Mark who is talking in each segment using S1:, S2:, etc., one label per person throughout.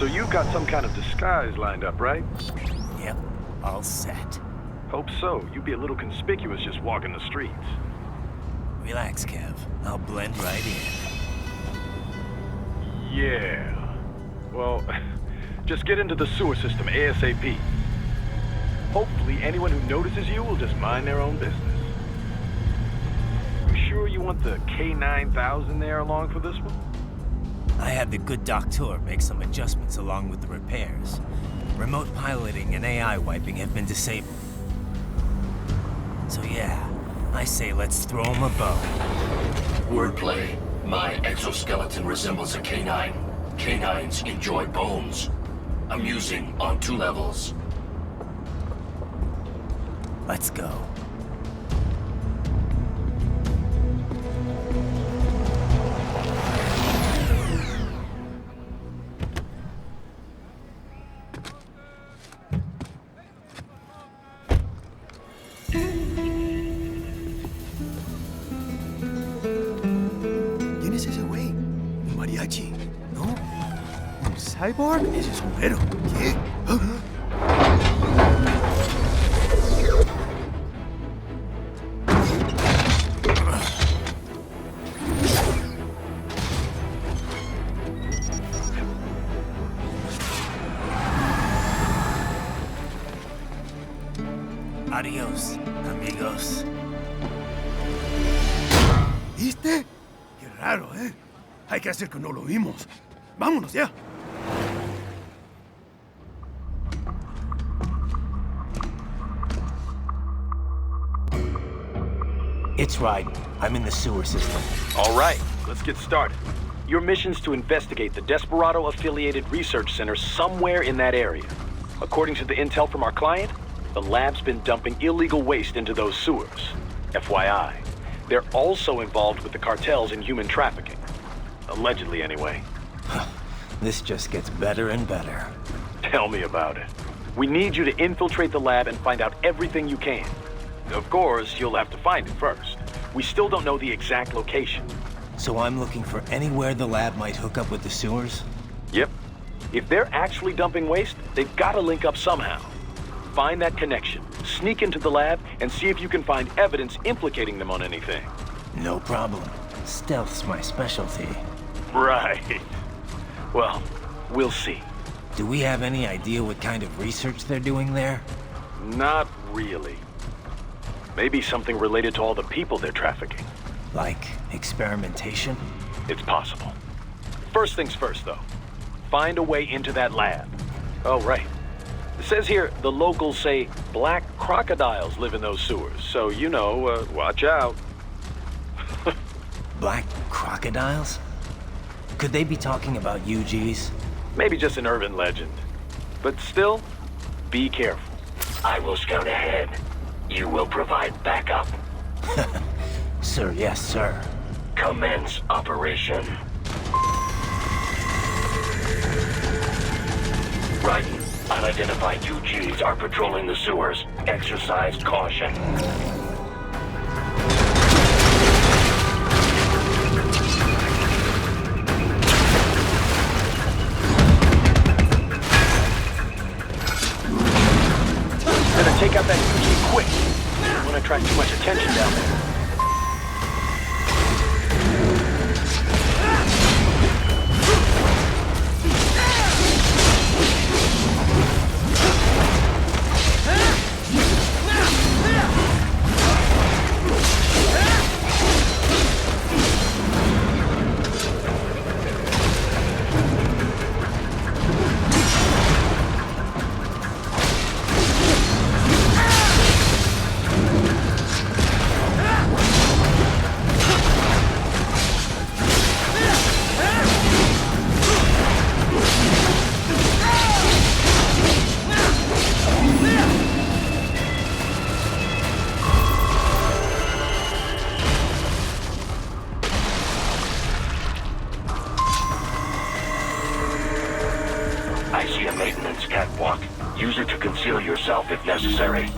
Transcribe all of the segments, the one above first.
S1: So you've got some kind of disguise lined up, right?
S2: Yep, all set.
S1: Hope so. You'd be a little conspicuous just walking the streets.
S2: Relax, Kev. I'll blend right in.
S1: Yeah. Well, just get into the sewer system ASAP. Hopefully anyone who notices you will just mind their own business. You sure you want the K9000 there along for this one?
S2: I had the good doctor make some adjustments along with the repairs. Remote piloting and AI wiping have been disabled. So yeah, I say let's throw him a bone.
S3: Wordplay. My exoskeleton resembles a canine. Canines enjoy bones. Amusing on 2 levels.
S2: Let's go.
S4: ¿Quién es ese güey? ¿Un mariachi? ¿No? ¿Un cyborg? Ese es un güero. ¿Qué?
S2: Adiós, amigos.
S4: ¿Viste? Qué raro, ¿eh? Hay que hacer que no lo vimos. Vámonos ya.
S2: It's right. I'm in the sewer system.
S1: All right, let's get started. Your mission's to investigate the Desperado-affiliated research center somewhere in that area. According to the intel from our client, the lab's been dumping illegal waste into those sewers. FYI, they're also involved with the cartels in human trafficking. Allegedly, anyway.
S2: This just gets better and better.
S1: Tell me about it. We need you to infiltrate the lab and find out everything you can. Of course, you'll have to find it first. We still don't know the exact location.
S2: So I'm looking for anywhere the lab might hook up with the sewers?
S1: Yep. If they're actually dumping waste, they've got to link up somehow. Find that connection, sneak into the lab, and see if you can find evidence implicating them on anything.
S2: No problem. Stealth's my specialty.
S1: Right. Well, we'll see.
S2: Do we have any idea what kind of research they're doing there?
S1: Not really. Maybe something related to all the people they're trafficking.
S2: Like experimentation?
S1: It's possible. First things first, though. Find a way into that lab. Oh, right. It says here the locals say black crocodiles live in those sewers, so you know, watch out.
S2: Black crocodiles? Could they be talking about UGs?
S1: Maybe just an urban legend. But still, be careful.
S3: I will scout ahead. You will provide backup.
S2: Sir, yes, sir.
S3: Commence operation. Raiden, unidentified UGs are patrolling the sewers. Exercise caution.
S1: Better take out that UG quick. Don't want to attract too much attention down there.
S3: I see a maintenance catwalk. Use it to conceal yourself if necessary.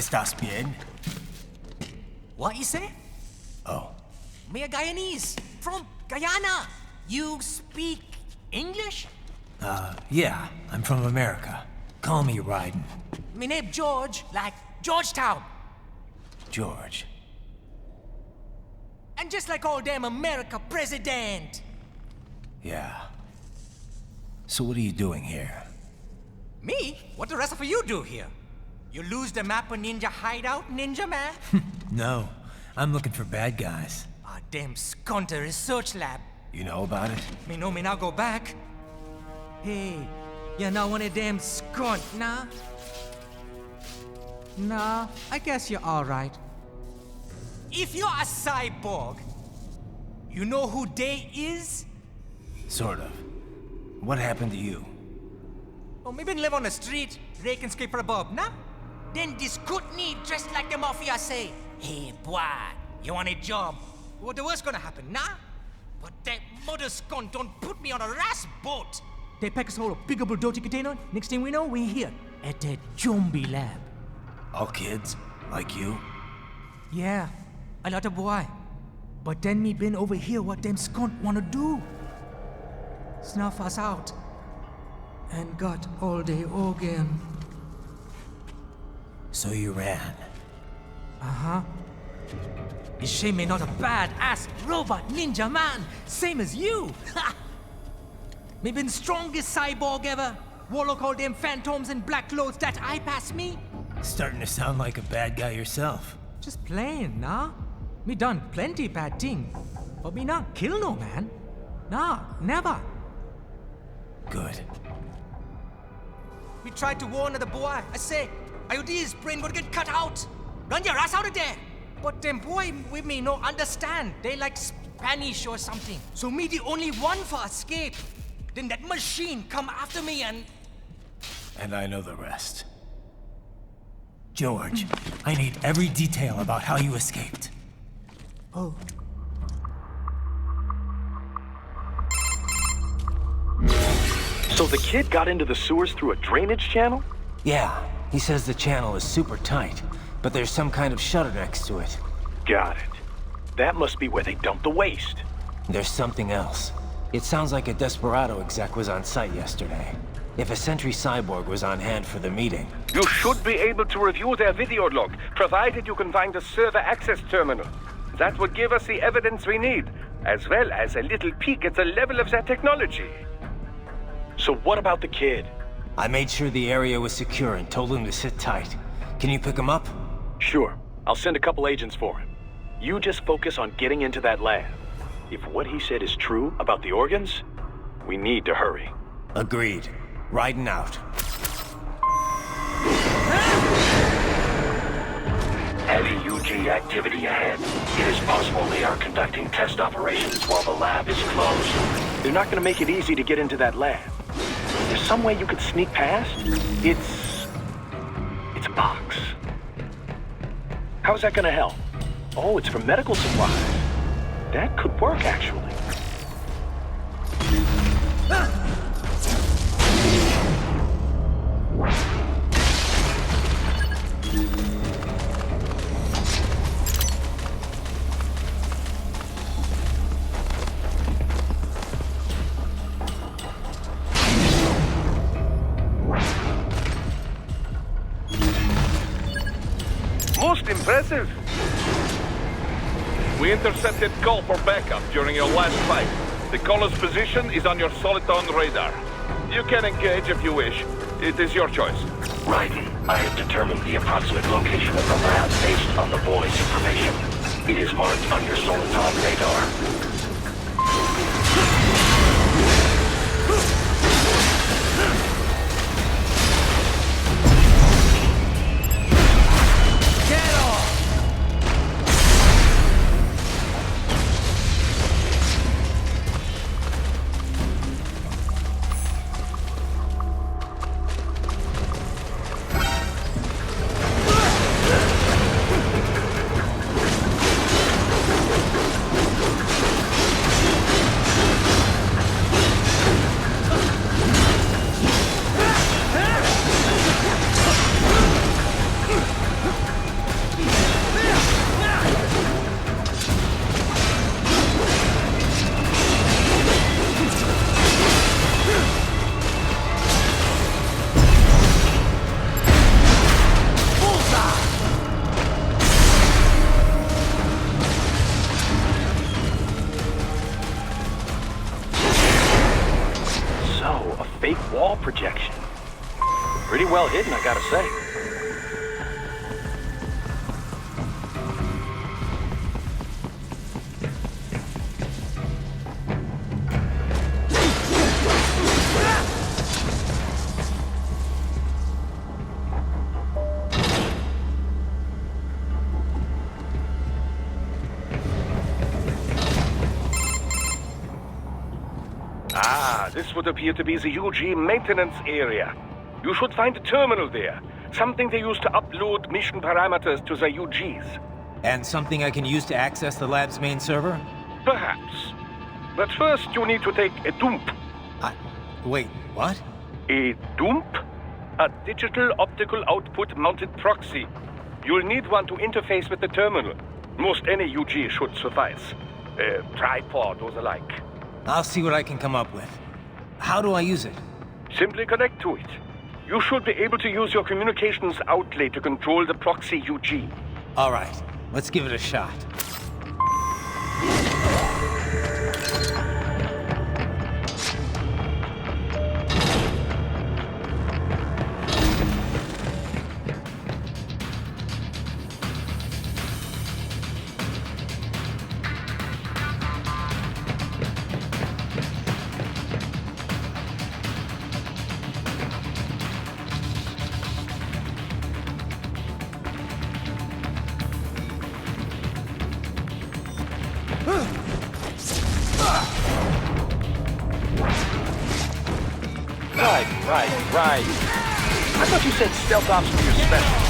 S2: ¿Estás bien?
S5: What you say?
S2: Oh,
S5: Me a Guyanese from Guyana. You speak English?
S2: yeah, I'm from America. Call me Ryden.
S5: Me name George, like Georgetown.
S2: George.
S5: And just like all damn America president.
S2: Yeah. So what are you doing here?
S5: Me? What the rest of you do here? You lose the map of Ninja hideout, Ninja man?
S2: No, I'm looking for bad guys.
S5: Ah, damn skunter research lab.
S2: You know about it?
S5: Me know me now go back. Hey, you're not one of them skunt, nah? Nah, I guess you're alright. If you're a cyborg, you know who they is?
S2: Sort of. What happened to you?
S5: Oh, me been live on the street, rake and scrape for a bob, nah? Then this good need dressed like the mafia say, hey boy, you want a job? What the worst gonna happen, nah? But that mother scunt don't put me on a ras boat. They pack us all a bigable dirty container. Next thing we know, we're here at that zombie lab.
S2: All kids? Like you?
S5: Yeah, a lot of boy. But then me been over here what them scunt wanna do. Snuff us out. And got all the organ.
S2: So you ran.
S5: Uh-huh. Is she me not a bad-ass robot ninja man, same as you? Ha! Me been strongest cyborg ever. Warlock all them phantoms in black clothes that eye pass me.
S2: Starting to sound like a bad guy yourself.
S5: Just plain, nah? Me done plenty bad thing. But me not kill no man. Nah, never.
S2: Good.
S5: We tried to warn the boy. I say, IOD's brain gonna get cut out. Run your ass out of there. But them boy with me no understand. They like Spanish or something. So me the only one for escape. Then that machine come after me and...
S2: And I know the rest. George, I need every detail about how you escaped.
S5: Oh.
S1: So the kid got into the sewers through a drainage channel?
S2: Yeah, he says the channel is super tight, but there's some kind of shutter next to it.
S1: Got it. That must be where they dumped the waste.
S2: There's something else. It sounds like a Desperado exec was on site yesterday. If a Sentry Cyborg was on hand for the meeting.
S6: You should be able to review their video log, provided you can find a server access terminal. That would give us the evidence we need, as well as a little peek at the level of their technology.
S1: So what about the kid?
S2: I made sure the area was secure and told him to sit tight. Can you pick him up?
S1: Sure. I'll send a couple agents for him. You just focus on getting into that lab. If what he said is true about the organs, we need to hurry.
S2: Agreed. Riding out.
S3: Heavy UG activity ahead. It is possible they are conducting test operations while the lab is closed.
S1: They're not going to make it easy to get into that lab. There's some way you could sneak past? It's a box. How's that going to help? Oh, it's for medical supplies. That could work, actually.
S6: Most impressive. We intercepted call for backup during your last fight. The caller's position is on your Soliton radar. You can engage if you wish. It is your choice.
S3: Raiden, I have determined the approximate location of the lab based on the boy's information. It is marked on your Soliton radar.
S1: well hidden, I gotta say.
S6: Ah, this would appear to be the UG maintenance area. You should find a terminal there. Something they use to upload mission parameters to the UGs.
S2: And something I can use to access the lab's main server?
S6: Perhaps. But first you need to take a dump.
S2: Wait, what?
S6: A dump? A digital optical output mounted proxy. You'll need one to interface with the terminal. Most any UG should suffice. A tripod or the like.
S2: I'll see what I can come up with. How do I use it?
S6: Simply connect to it. You should be able to use your communications outlay to control the proxy UG.
S2: All right, let's give it a shot.
S1: Right. I thought you said stealth ops were your specialty.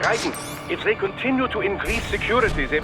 S6: Rising, if they continue to increase security, they...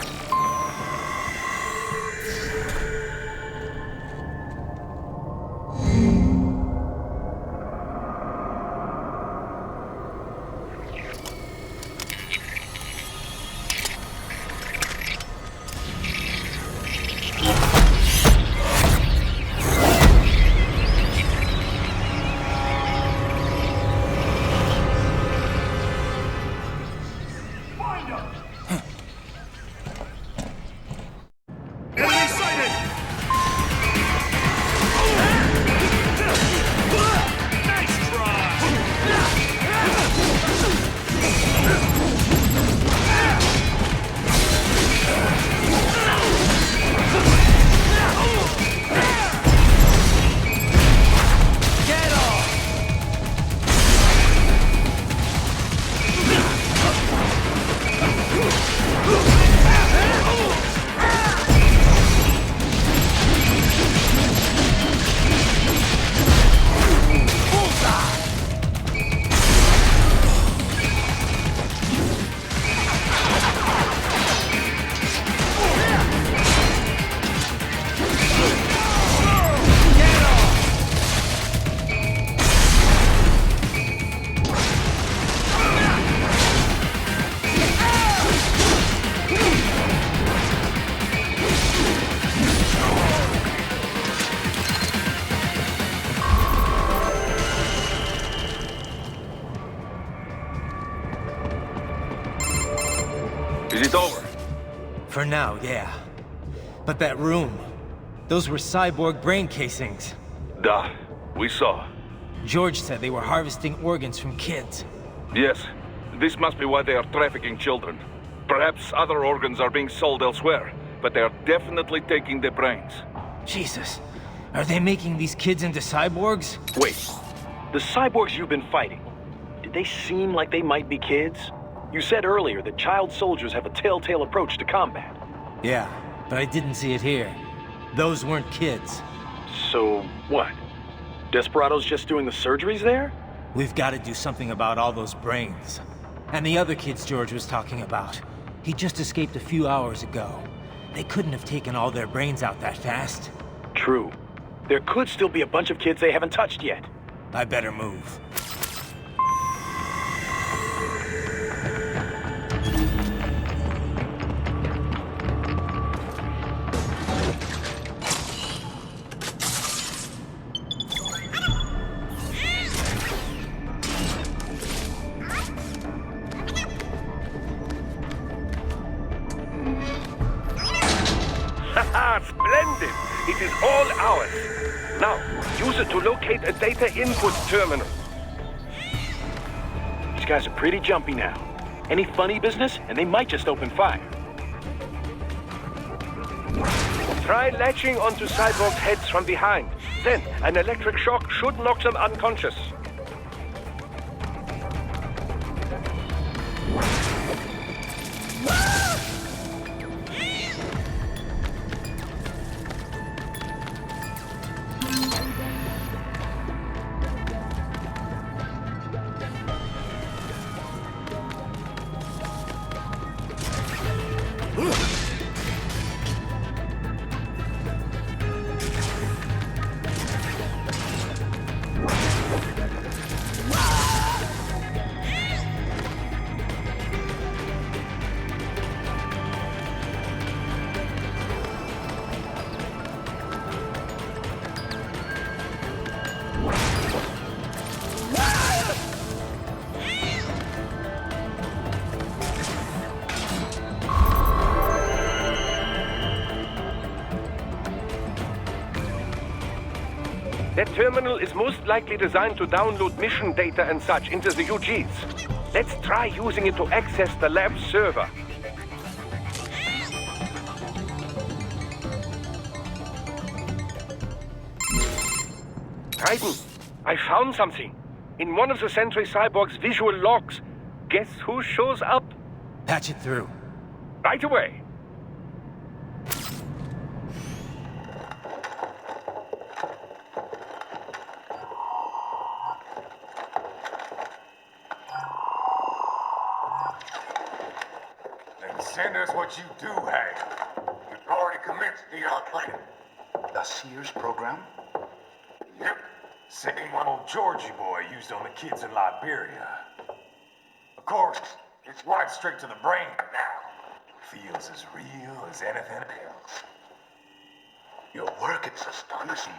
S6: Is it over?
S2: For now, yeah. But that room, those were cyborg brain casings.
S6: Duh. We saw.
S2: George said they were harvesting organs from kids.
S6: Yes. This must be why they are trafficking children. Perhaps other organs are being sold elsewhere, but they are definitely taking the brains.
S2: Jesus. Are they making these kids into cyborgs?
S1: Wait, the cyborgs you've been fighting, did they seem like they might be kids? You said earlier that child soldiers have a telltale approach to combat.
S2: Yeah, but I didn't see it here. Those weren't kids.
S1: So, what? Desperado's just doing the surgeries there?
S2: We've got to do something about all those brains. And the other kids George was talking about. He just escaped a few hours ago. They couldn't have taken all their brains out that fast.
S1: True. There could still be a bunch of kids they haven't touched yet.
S2: I better move.
S6: Haha, splendid! It is all ours. Now, use it to locate a data input terminal.
S1: These guys are pretty jumpy now. Any funny business, and they might just open fire.
S6: Try latching onto cyborg heads from behind. Then, an electric shock should knock them unconscious. That terminal is most likely designed to download mission data and such into the UGs. Let's try using it to access the lab's server. Titan, I found something. In one of the Sentry Cyborg's visual logs. Guess who shows up?
S2: Patch it through.
S6: Right away.
S7: Then send us what you do have. We've already commenced the plan.
S8: The Sears program?
S7: Yep. Same one old Georgie boy used on the kids in Liberia. Of course, it's right straight to the brain now. Feels as real as anything else.
S8: Your work is astonishing.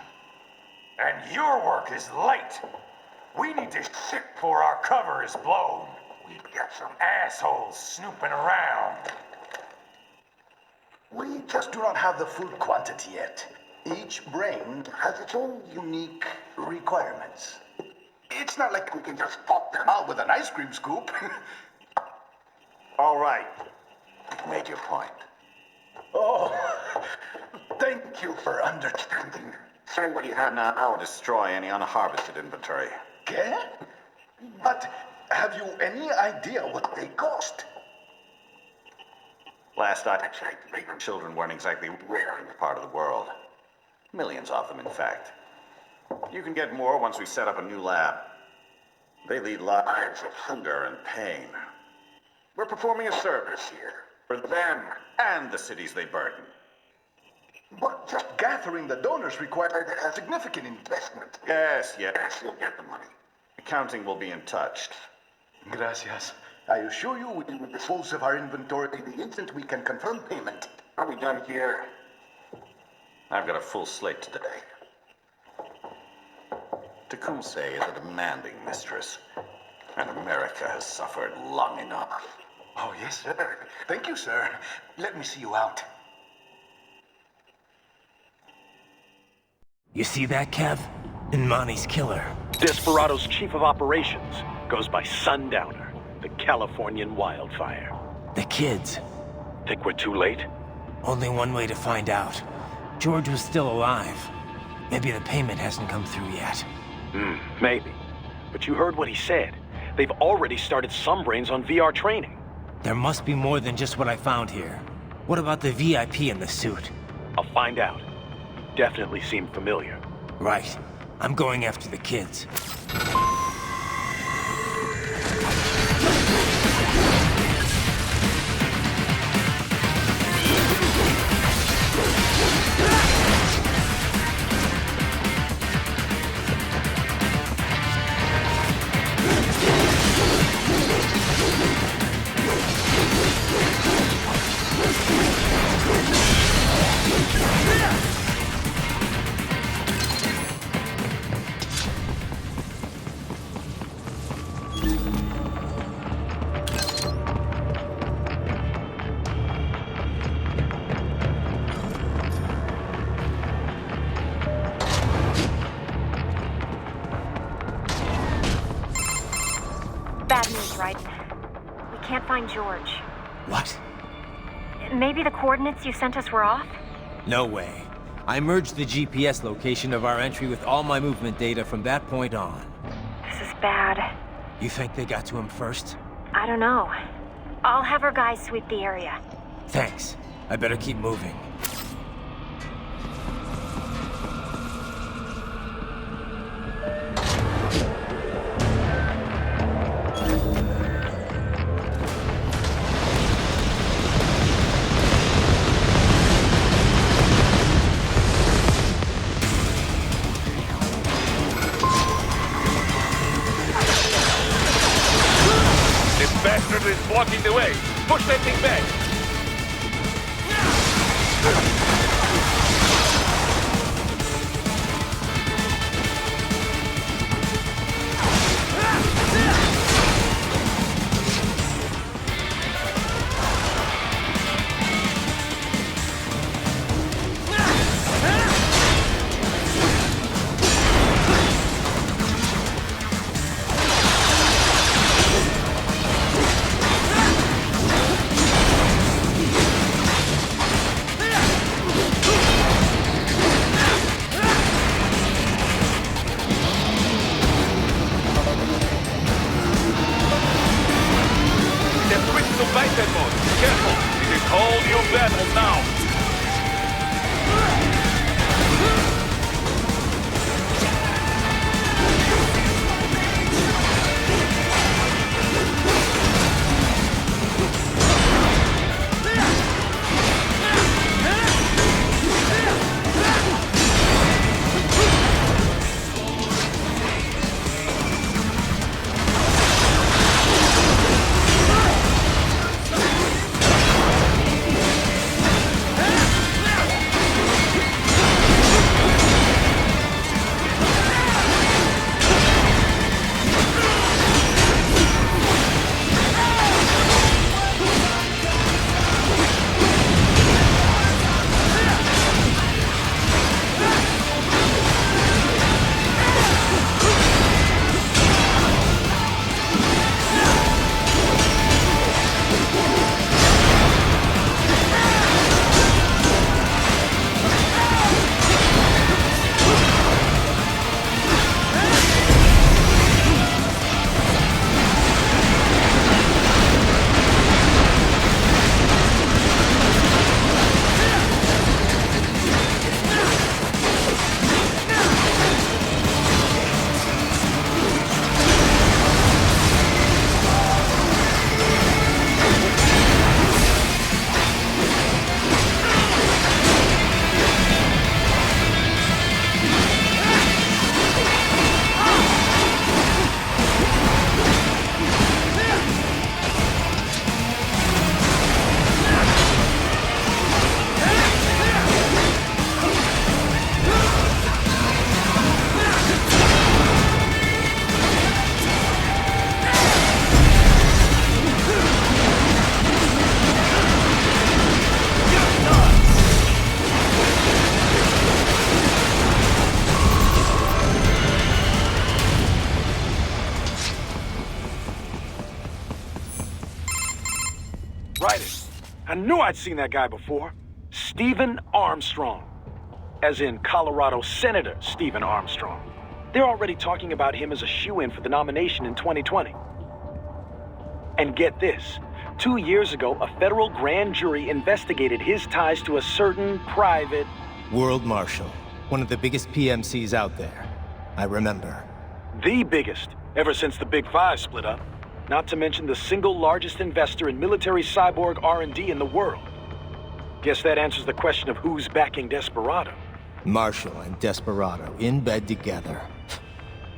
S7: And your work is late. We need to ship before our cover is blown. We've got some assholes snooping around.
S8: We just do not have the full quantity yet. Each brain has its own unique requirements. It's not like we can just pop them out with an ice cream scoop.
S9: All right. You've made your point.
S8: Oh, thank you for understanding.
S9: Send what you have now. I'll destroy any unharvested inventory.
S8: Okay? But have you any idea what they cost?
S9: Last I checked, children weren't exactly rare in this part of the world. Millions of them, in fact. You can get more once we set up a new lab. They lead lives of hunger and pain. We're performing a service here for them and the cities they burden.
S8: But just gathering the donors required a significant investment.
S9: Yes, you'll get the money. Accounting will be in touch.
S8: Gracias. I assure you we will dispose of our inventory the instant we can confirm payment.
S9: Are we done here? I've got a full slate today. Tecumseh is a demanding mistress, and America has suffered long enough.
S8: Oh, yes, sir. Thank you, sir. Let me see you out.
S2: You see that, Kev? Inmani's killer.
S1: Desperado's chief of operations goes by Sundowner, the Californian wildfire.
S2: The kids.
S1: Think we're too late?
S2: Only one way to find out. George was still alive. Maybe the payment hasn't come through yet.
S1: Maybe. But you heard what he said. They've already started some brains on VR training.
S2: There must be more than just what I found here. What about the VIP in the suit?
S1: I'll find out. Definitely seemed familiar.
S2: Right. I'm going after the kids.
S10: Bad news, Raiden. We can't find George.
S2: What?
S10: Maybe the coordinates you sent us were off?
S2: No way. I merged the GPS location of our entry with all my movement data from that point on.
S10: This is bad.
S2: You think they got to him first?
S10: I don't know. I'll have our guys sweep the area.
S2: Thanks. I better keep moving.
S6: Bastard is blocking the way. Push that thing back.
S1: Right. I knew I'd seen that guy before. Stephen Armstrong. As in Colorado Senator Stephen Armstrong. They're already talking about him as a shoo-in for the nomination in 2020. And get this. 2 years ago, a federal grand jury investigated his ties to a certain private...
S2: World Marshal. One of the biggest PMCs out there. I remember.
S1: The biggest, ever since the Big Five split up. Not to mention the single largest investor in military cyborg R&D in the world. Guess that answers the question of who's backing Desperado.
S2: Marshall and Desperado in bed together.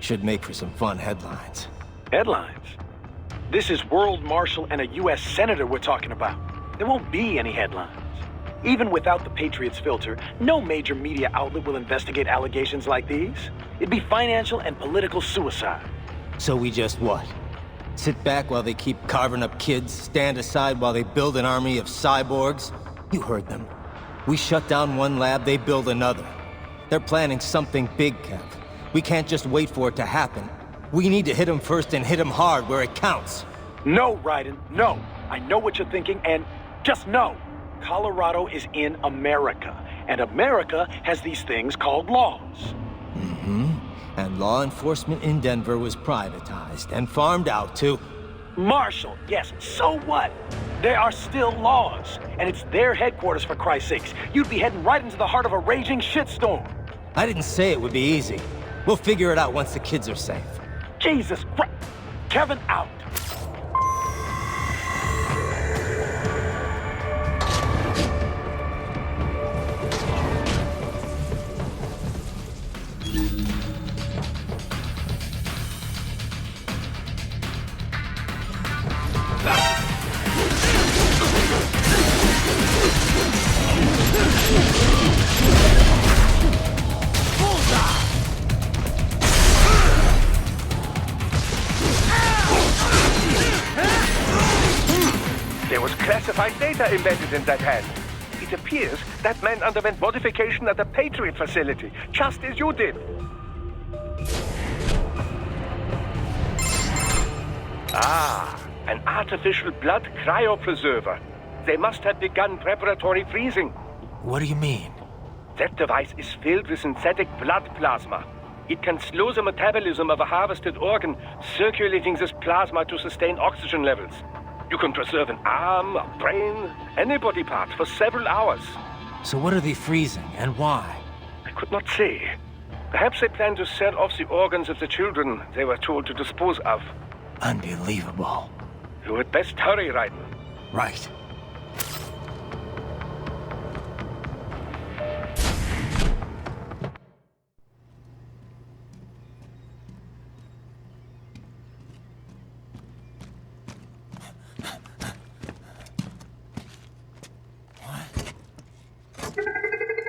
S2: Should make for some fun headlines.
S1: Headlines? This is World Marshal and a U.S. Senator we're talking about. There won't be any headlines. Even without the Patriots filter, no major media outlet will investigate allegations like these. It'd be financial and political suicide.
S2: So we just what? Sit back while they keep carving up kids, stand aside while they build an army of cyborgs? You heard them. We shut down one lab, they build another. They're planning something big, Kev. We can't just wait for it to happen. We need to hit them first and hit them hard where it counts.
S1: No, Raiden, no. I know what you're thinking, and just know. Colorado is in America, and America has these things called laws.
S2: Mm-hmm. And law enforcement in Denver was privatized and farmed out to...
S1: Marshall, yes, so what? There are still laws, and it's their headquarters for Christ's sakes. You'd be heading right into the heart of a raging shitstorm.
S2: I didn't say it would be easy. We'll figure it out once the kids are safe.
S1: Jesus Christ. Kevin out.
S6: There was classified data embedded in that hand. It appears that man underwent modification at the Patriot facility, just as you did. Ah, an artificial blood cryopreserver. They must have begun preparatory freezing.
S2: What do you mean?
S6: That device is filled with synthetic blood plasma. It can slow the metabolism of a harvested organ, circulating this plasma to sustain oxygen levels. You can preserve an arm, a brain, any body part for several hours.
S2: So what are they freezing, and why?
S6: I could not say. Perhaps they plan to sell off the organs of the children they were told to dispose of.
S2: Unbelievable.
S6: You had best hurry, Raiden.
S2: Right.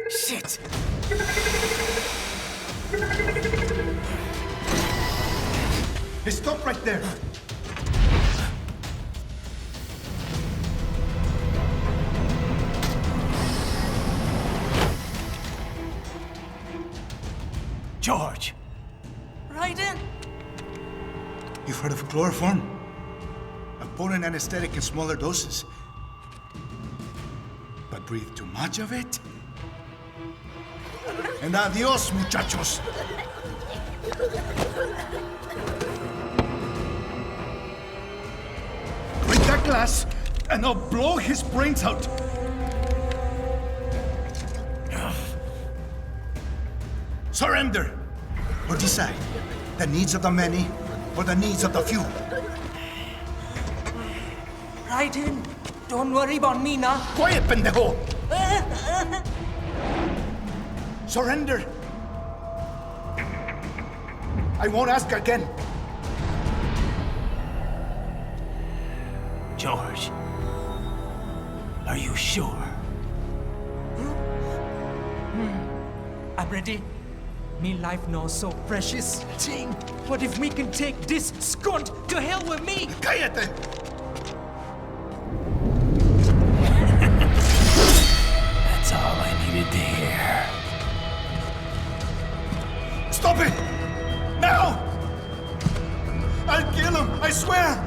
S5: Shit!
S4: Hey, stop right there! George!
S5: Raiden!
S4: You've heard of chloroform? A potent anesthetic in smaller doses. But breathe too much of it? And adios, muchachos! Break that glass, and I'll blow his brains out! Surrender! Or decide. The needs of the many, or the needs of the few.
S5: Raiden, don't worry about me now.
S4: Quiet, pendejo! Surrender! I won't ask again.
S2: George, are you sure?
S5: I'm ready. Me life now so precious. Ting, what if we can take this skunt to hell with me?
S4: Cállate!
S2: That's all I needed to hear.
S4: Stop it! Now! I'll kill him, I swear!